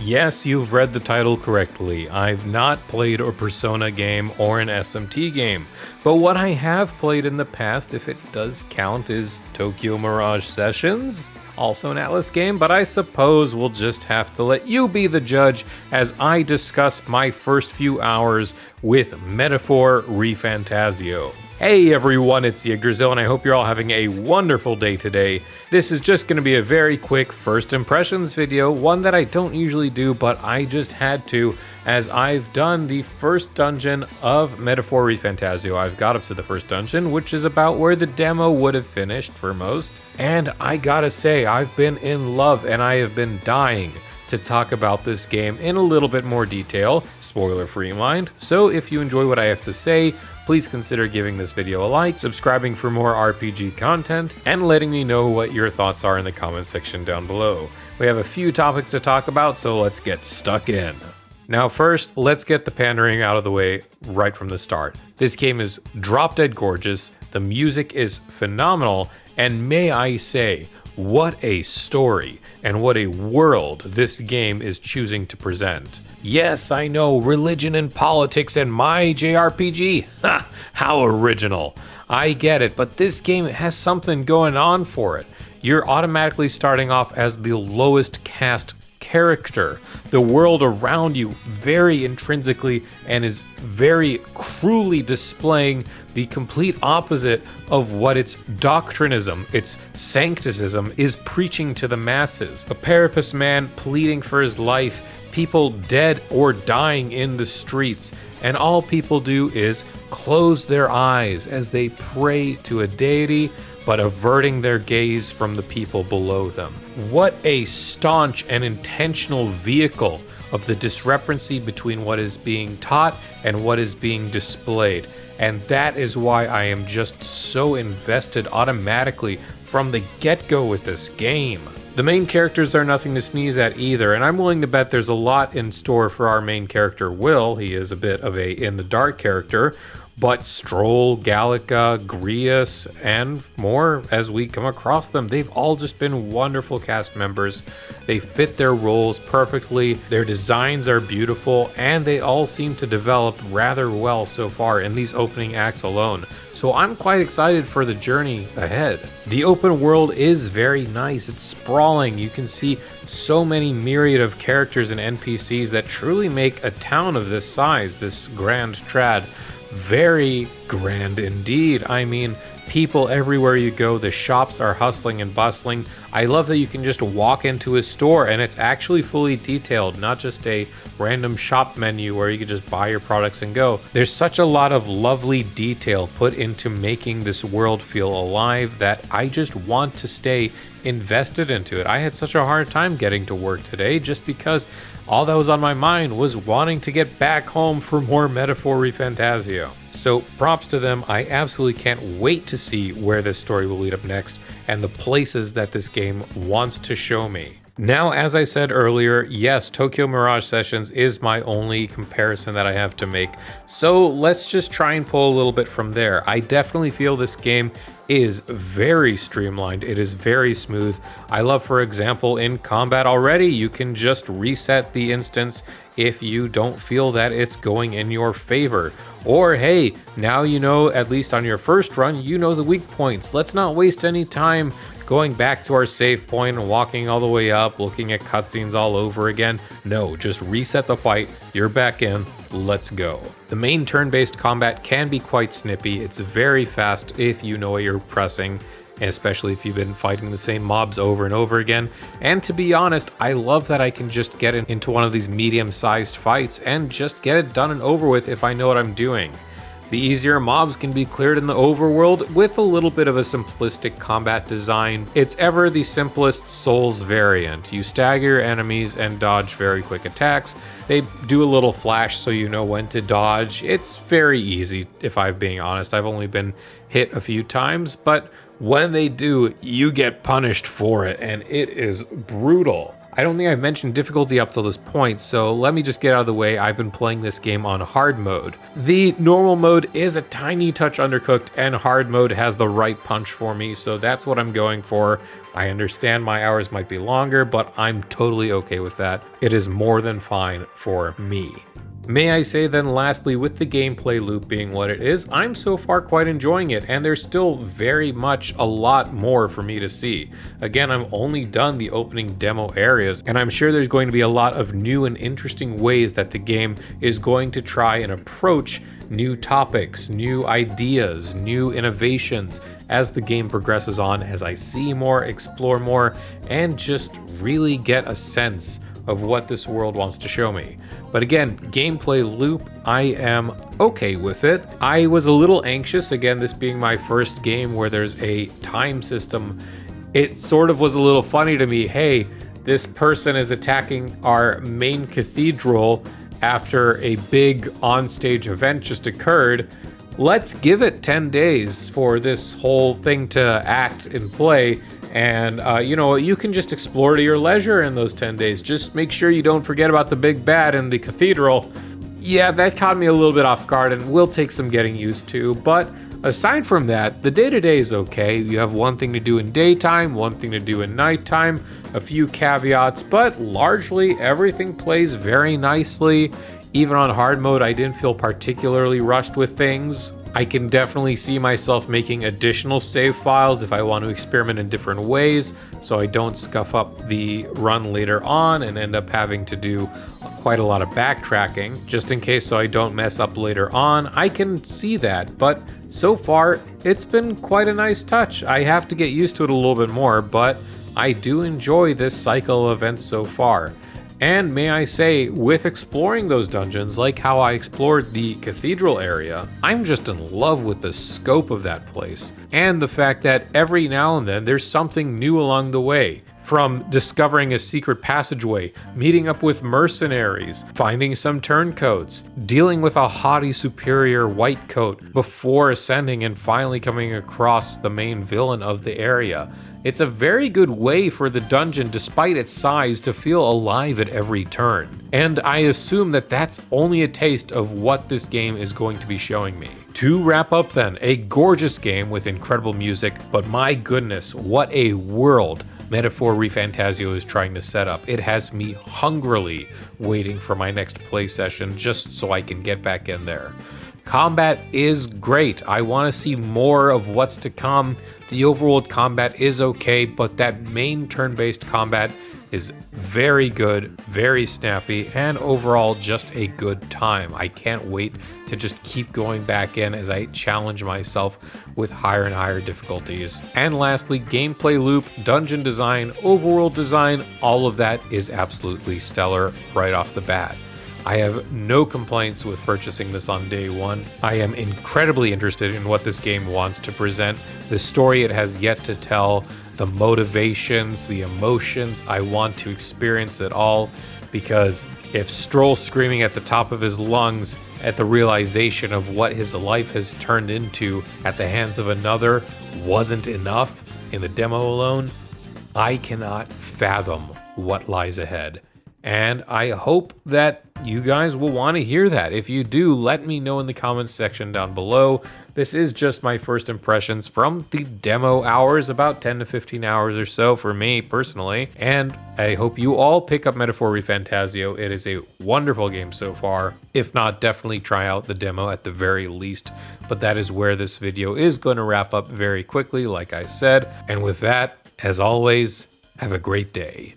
Yes, you've read the title correctly. I've not played a Persona game or an SMT game, but what I have played in the past, if it does count, is Tokyo Mirage Sessions, also an Atlus game, but I suppose we'll just have to let you be the judge as I discuss my first few hours with Metaphor ReFantazio. Hey everyone, it's Yggdrasiel and I hope you're all having a wonderful day today. This is just going to be a very quick first impressions video, one that I don't usually do, but I just had to, as I've done the first dungeon of Metaphor ReFantazio. I've got up to the first dungeon, which is about where the demo would have finished for most, and I gotta say, I've been in love and I have been dying to talk about this game in a little bit more detail, spoiler-free mind. So if you enjoy what I have to say, please consider giving this video a like, subscribing for more RPG content, and letting me know what your thoughts are in the comment section down below. We have a few topics to talk about, so let's get stuck in. Now first, let's get the pandering out of the way right from the start. This game is drop-dead gorgeous, the music is phenomenal, and may I say, what a story and what a world this game is choosing to present. Yes, I know, religion and politics and my JRPG. Ha! How original. I get it, but this game has something going on for it. You're automatically starting off as the lowest caste character. The world around you very intrinsically and is very cruelly displaying the complete opposite of what its doctrinism, its sancticism, is preaching to the masses. A Parapus man pleading for his life, people dead or dying in the streets, and all people do is close their eyes as they pray to a deity, but averting their gaze from the people below them. What a staunch and intentional vehicle of the discrepancy between what is being taught and what is being displayed. And that is why I am just so invested automatically from the get-go with this game. The main characters are nothing to sneeze at either, and I'm willing to bet there's a lot in store for our main character, Will. He is a bit of a in-the-dark character, but Stroll, Gallica, Grius, and more as we come across them. They've all just been wonderful cast members. They fit their roles perfectly, their designs are beautiful, and they all seem to develop rather well so far in these opening acts alone. So I'm quite excited for the journey ahead. The open world is very nice, it's sprawling. You can see so many myriad of characters and NPCs that truly make a town of this size, this grand trad. Very grand indeed. I mean, people everywhere you go, the shops are hustling and bustling. I love that you can just walk into a store and it's actually fully detailed, not just a random shop menu where you can just buy your products and go. There's such a lot of lovely detail put into making this world feel alive that I just want to stay invested into it. I had such a hard time getting to work today just because all that was on my mind was wanting to get back home for more Metaphor ReFantazio. So props to them. I absolutely can't wait to see where this story will lead up next and the places that this game wants to show me. Now, as I said earlier, yes, Tokyo Mirage Sessions is my only comparison that I have to make. So let's just try and pull a little bit from there. I definitely feel this game is very streamlined. It is very smooth. I love, for example, in combat already, you can just reset the instance if you don't feel that it's going in your favor. Or hey, now you know, at least on your first run, you know the weak points. Let's not waste any time going back to our save point and walking all the way up, looking at cutscenes all over again. No, just reset the fight, you're back in, let's go. The main turn-based combat can be quite snippy. It's very fast if you know what you're pressing, especially if you've been fighting the same mobs over and over again. And to be honest, I love that I can just get into one of these medium-sized fights and just get it done and over with if I know what I'm doing. The easier mobs can be cleared in the overworld with a little bit of a simplistic combat design. It's ever the simplest Souls variant. You stagger your enemies and dodge very quick attacks. They do a little flash so you know when to dodge. It's very easy, if I'm being honest. I've only been hit a few times, but when they do, you get punished for it, and it is brutal. I don't think I've mentioned difficulty up till this point, so let me just get out of the way. I've been playing this game on hard mode. The normal mode is a tiny touch undercooked, and hard mode has the right punch for me, so that's what I'm going for. I understand my hours might be longer, but I'm totally okay with that. It is more than fine for me. May I say then lastly, with the gameplay loop being what it is, I'm so far quite enjoying it, and there's still very much a lot more for me to see. Again, I've only done the opening demo areas, and I'm sure there's going to be a lot of new and interesting ways that the game is going to try and approach new topics, new ideas, new innovations as the game progresses on, as I see more, explore more, and just really get a sense of what this world wants to show me. But again, gameplay loop, I am okay with it. I was a little anxious, again, this being my first game where there's a time system. It sort of was a little funny to me, hey, this person is attacking our main cathedral after a big onstage event just occurred. Let's give it 10 days for this whole thing to act and play. And, you can just explore to your leisure in those 10 days. Just make sure you don't forget about the big bad in the cathedral. Yeah, that caught me a little bit off guard and will take some getting used to. But aside from that, the day-to-day is okay. You have one thing to do in daytime, one thing to do in nighttime, a few caveats, but largely everything plays very nicely. Even on hard mode, I didn't feel particularly rushed with things. I can definitely see myself making additional save files if I want to experiment in different ways, so I don't scuff up the run later on and end up having to do quite a lot of backtracking, just in case so I don't mess up later on. I can see that, but so far, it's been quite a nice touch. I have to get used to it a little bit more, but I do enjoy this cycle of events so far. And may I say, with exploring those dungeons, like how I explored the cathedral area, I'm just in love with the scope of that place, and the fact that every now and then there's something new along the way. From discovering a secret passageway, meeting up with mercenaries, finding some turncoats, dealing with a haughty superior white coat before ascending and finally coming across the main villain of the area. It's a very good way for the dungeon, despite its size, to feel alive at every turn. And I assume that that's only a taste of what this game is going to be showing me. To wrap up then, a gorgeous game with incredible music, but my goodness, what a world Metaphor ReFantazio is trying to set up. It has me hungrily waiting for my next play session just so I can get back in there. Combat is great. I want to see more of what's to come. The overworld combat is okay, but that main turn-based combat is very good, very snappy, and overall just a good time. I can't wait to just keep going back in as I challenge myself with higher and higher difficulties. And lastly, gameplay loop, dungeon design, overworld design, all of that is absolutely stellar right off the bat. I have no complaints with purchasing this on day one. I am incredibly interested in what this game wants to present, the story it has yet to tell, the motivations, the emotions. I want to experience it all, because if Stroll screaming at the top of his lungs at the realization of what his life has turned into at the hands of another wasn't enough in the demo alone, I cannot fathom what lies ahead. And I hope that you guys will want to hear that. If you do, let me know in the comments section down below. This is just my first impressions from the demo hours, about 10 to 15 hours or so for me personally. And I hope you all pick up Metaphor ReFantazio. It is a wonderful game so far. If not, definitely try out the demo at the very least. But that is where this video is going to wrap up very quickly, like I said. And with that, as always, have a great day.